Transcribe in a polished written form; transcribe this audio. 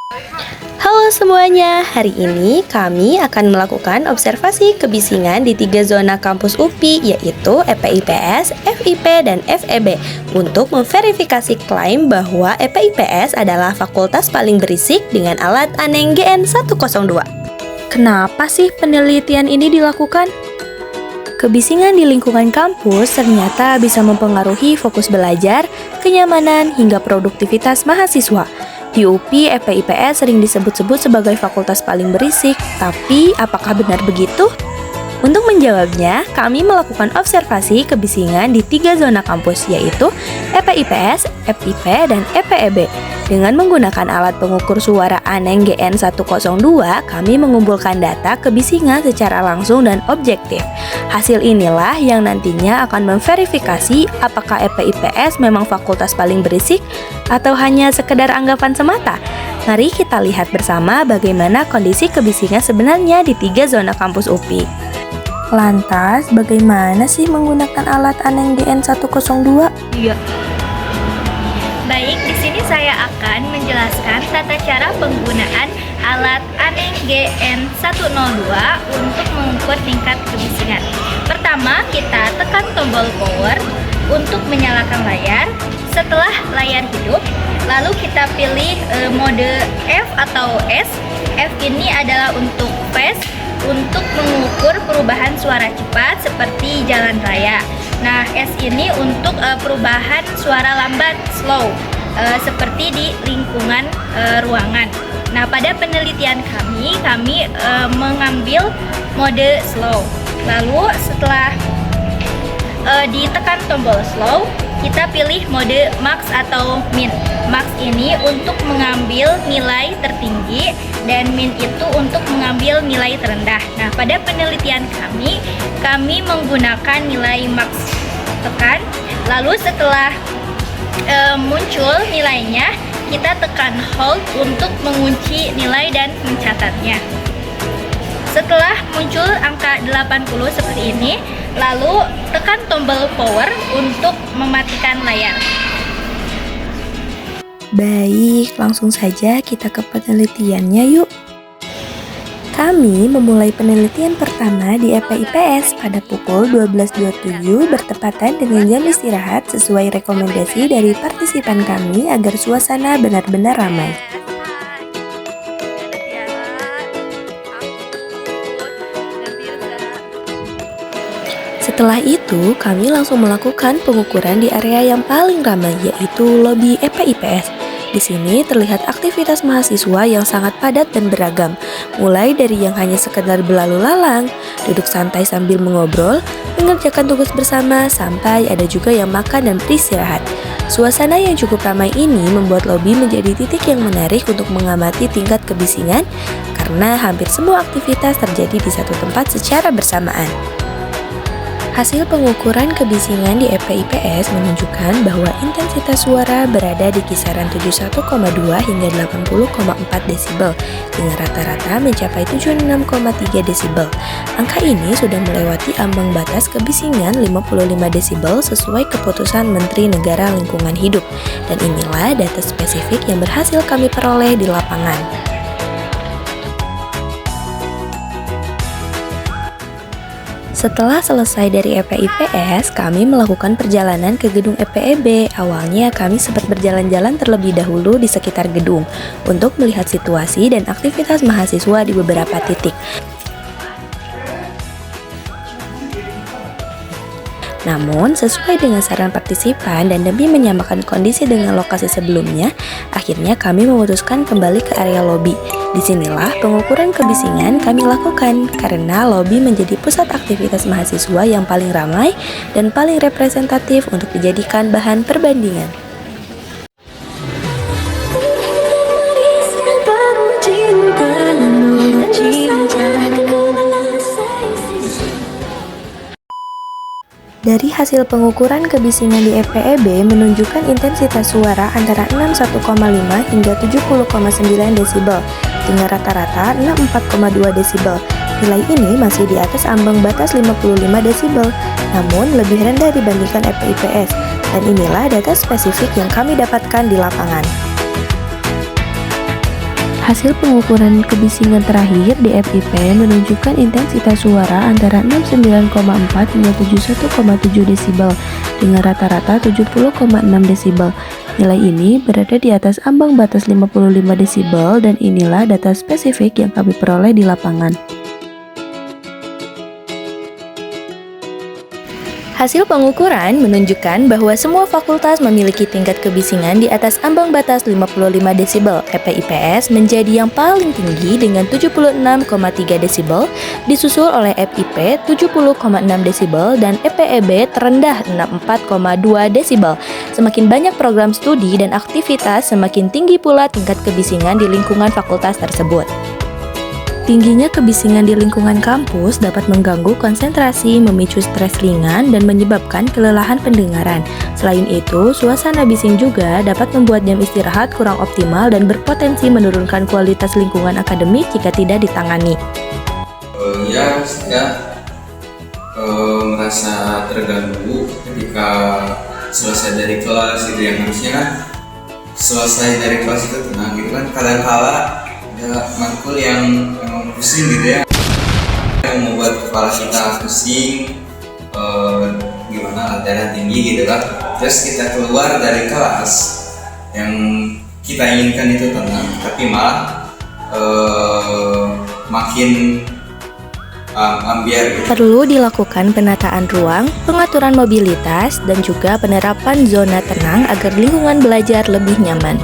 Halo semuanya, hari ini kami akan melakukan observasi kebisingan di 3 zona kampus UPI, yaitu EPIPS, FIP, dan FEB, untuk memverifikasi klaim bahwa EPIPS adalah fakultas paling berisik dengan alat Aneng GN102. Kenapa sih penelitian ini dilakukan? Kebisingan di lingkungan kampus ternyata bisa mempengaruhi fokus belajar, kenyamanan, hingga produktivitas mahasiswa. Di UPI, EPIPS sering disebut-sebut sebagai fakultas paling berisik, tapi apakah benar begitu? Untuk menjawabnya, kami melakukan observasi kebisingan di 3 zona kampus, yaitu EPIPS, FIP, dan FEB. Dengan menggunakan alat pengukur suara Aneng GN102, kami mengumpulkan data kebisingan secara langsung dan objektif. Hasil inilah yang nantinya akan memverifikasi apakah EPIPS memang fakultas paling berisik atau hanya sekedar anggapan semata. Mari kita lihat bersama bagaimana kondisi kebisingan sebenarnya di 3 zona kampus UPI. Lantas, bagaimana sih menggunakan alat Aneng GN102? Baik, di sini saya akan menjelaskan tata cara penggunaan alat Aneng GN102 untuk mengukur tingkat kebisingan. Pertama, kita tekan tombol power untuk menyalakan layar. Setelah layar hidup, lalu kita pilih mode F atau S. F ini adalah untuk fast, untuk mengukur perubahan suara cepat seperti jalan raya. Nah, S ini untuk perubahan suara lambat, slow, seperti di lingkungan ruangan. Nah, pada penelitian kami mengambil mode slow. Lalu setelah ditekan tombol slow, kita pilih mode max atau min. Max ini untuk mengambil nilai tertinggi dan min itu untuk mengambil nilai terendah. Nah, pada penelitian kami menggunakan nilai max tekan. Lalu setelah muncul nilainya, kita tekan hold untuk mengunci nilai dan mencatatnya. Setelah muncul angka 80 seperti ini, lalu tekan tombol power untuk mematikan layar. Baik, langsung saja kita ke penelitiannya yuk. Kami memulai penelitian pertama di EPIPS pada pukul 12.27 bertepatan dengan jam istirahat sesuai rekomendasi dari partisipan kami agar suasana benar-benar ramai. Setelah itu, kami langsung melakukan pengukuran di area yang paling ramai, yaitu lobi EPIPS. Di sini terlihat aktivitas mahasiswa yang sangat padat dan beragam, mulai dari yang hanya sekedar berlalu lalang, duduk santai sambil mengobrol, mengerjakan tugas bersama, sampai ada juga yang makan dan beristirahat. Suasana yang cukup ramai ini membuat lobi menjadi titik yang menarik untuk mengamati tingkat kebisingan, karena hampir semua aktivitas terjadi di satu tempat secara bersamaan. Hasil pengukuran kebisingan di EPIPS menunjukkan bahwa intensitas suara berada di kisaran 71,2 hingga 80,4 desibel, dengan rata-rata mencapai 76,3 desibel. Angka ini sudah melewati ambang batas kebisingan 55 desibel sesuai keputusan Menteri Negara Lingkungan Hidup, dan inilah data spesifik yang berhasil kami peroleh di lapangan. Setelah selesai dari EPIPS, kami melakukan perjalanan ke gedung FEB. Awalnya kami sempat berjalan-jalan terlebih dahulu di sekitar gedung untuk melihat situasi dan aktivitas mahasiswa di beberapa titik. Namun, sesuai dengan saran partisipan dan demi menyamakan kondisi dengan lokasi sebelumnya, akhirnya kami memutuskan kembali ke area lobi. Disinilah pengukuran kebisingan kami lakukan, karena lobi menjadi pusat aktivitas mahasiswa yang paling ramai dan paling representatif untuk dijadikan bahan perbandingan. Dari hasil pengukuran kebisingan di FEB menunjukkan intensitas suara antara 61,5 hingga 70,9 desibel, dengan rata-rata 64,2 desibel. Nilai ini masih di atas ambang batas 55 desibel, namun lebih rendah dibandingkan FEIPS, dan inilah data spesifik yang kami dapatkan di lapangan. Hasil pengukuran kebisingan terakhir di FIP menunjukkan intensitas suara antara 69,4 hingga 71,7 desibel dengan rata-rata 70,6 desibel. Nilai ini berada di atas ambang batas 55 desibel dan inilah data spesifik yang kami peroleh di lapangan. Hasil pengukuran menunjukkan bahwa semua fakultas memiliki tingkat kebisingan di atas ambang batas 55 desibel. FPIPS menjadi yang paling tinggi dengan 76,3 desibel, disusul oleh FIP 70,6 desibel dan FPEB terendah 64,2 desibel. Semakin banyak program studi dan aktivitas, semakin tinggi pula tingkat kebisingan di lingkungan fakultas tersebut. Tingginya kebisingan di lingkungan kampus dapat mengganggu konsentrasi, memicu stres ringan, dan menyebabkan kelelahan pendengaran. Selain itu, suasana bising juga dapat membuat jam istirahat kurang optimal dan berpotensi menurunkan kualitas lingkungan akademik jika tidak ditangani. Saya merasa terganggu ketika selesai dari kelas gitu, yang harusnya kan selesai dari kelas itu tenang gitu kan, kadang-kala ada matkul yang memang pusing gitu ya, yang membuat kepala kita pusing, gimana darah tinggi gitu kan. Terus kita keluar dari kelas yang kita inginkan itu tenang, tapi malah makin ambiar gitu. Perlu dilakukan penataan ruang, pengaturan mobilitas, dan juga penerapan zona tenang agar lingkungan belajar lebih nyaman.